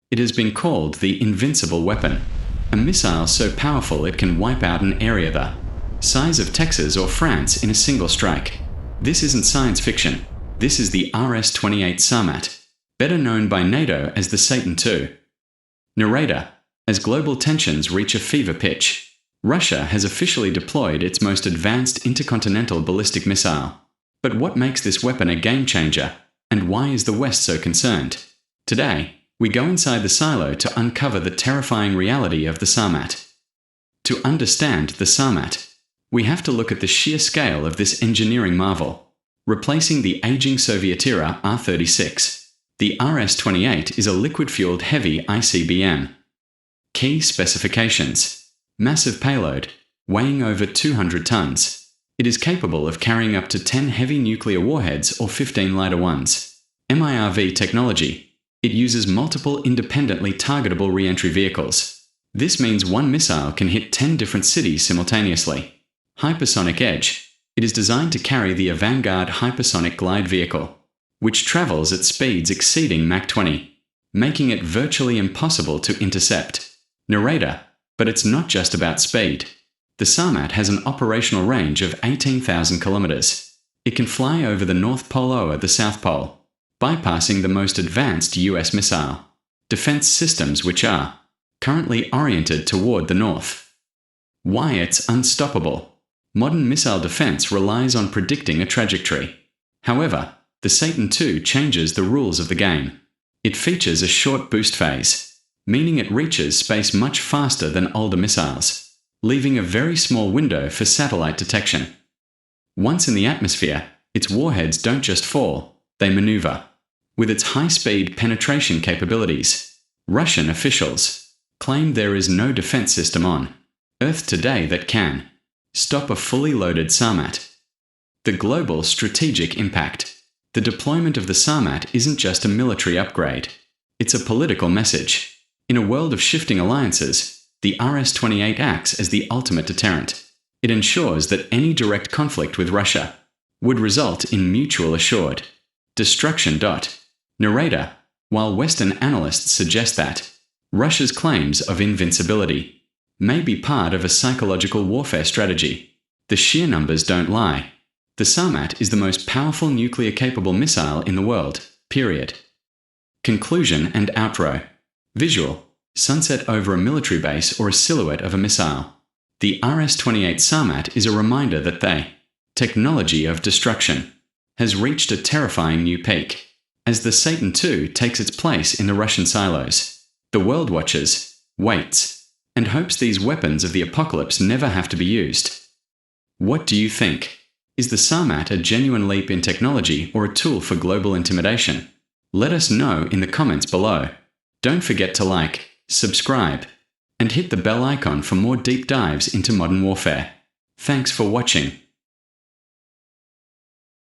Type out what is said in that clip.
It has been called the invincible weapon, a missile so powerful it can wipe out an area the size of Texas or France in a single strike. This isn't science fiction. This is the RS-28 Sarmat, better known by NATO as the Satan II. Narrator: as global tensions reach a fever pitch, Russia has officially deployed its most advanced intercontinental ballistic missile. But what makes this weapon a game changer, and why is the West so concerned? Today, we go inside the silo to uncover the terrifying reality of the Sarmat. To understand the Sarmat, we have to look at the sheer scale of this engineering marvel. Replacing the aging Soviet-era R-36, the RS-28 is a liquid-fueled heavy ICBM. Key specifications: massive payload, weighing over 200 tons. It is capable of carrying up to 10 heavy nuclear warheads or 15 lighter ones. MIRV technology. It uses multiple independently targetable re-entry vehicles. This means one missile can hit 10 different cities simultaneously. Hypersonic edge. It is designed to carry the avant-garde hypersonic glide vehicle, which travels at speeds exceeding Mach 20, making it virtually impossible to intercept. Narrator: but it's not just about speed. The Sarmat has an operational range of 18,000 kilometers. It can fly over the North Pole or the South Pole, bypassing the most advanced US missile defense systems, which are currently oriented toward the north. Why it's unstoppable. Modern missile defense relies on predicting a trajectory. However, the Satan II changes the rules of the game. It features a short boost phase, meaning it reaches space much faster than older missiles, leaving a very small window for satellite detection. Once in the atmosphere, its warheads don't just fall, they maneuver. With its high-speed penetration capabilities, Russian officials claim there is no defense system on Earth today that can stop a fully loaded Sarmat. The global strategic impact. The deployment of the Sarmat isn't just a military upgrade. It's a political message. In a world of shifting alliances, the RS-28 acts as the ultimate deterrent. It ensures that any direct conflict with Russia would result in mutual assured destruction. Narrator: while Western analysts suggest that Russia's claims of invincibility may be part of a psychological warfare strategy, the sheer numbers don't lie. The Sarmat is the most powerful nuclear-capable missile in the world, period. Conclusion and outro. Visual: sunset over a military base or a silhouette of a missile. The RS-28 Sarmat is a reminder that the technology of destruction has reached a terrifying new peak. As the Satan II takes its place in the Russian silos, the world watches, waits, and hopes these weapons of the apocalypse never have to be used. What do you think? Is the Sarmat a genuine leap in technology or a tool for global intimidation? Let us know in the comments below. Don't forget to like, subscribe, and hit the bell icon for more deep dives into modern warfare. Thanks for watching.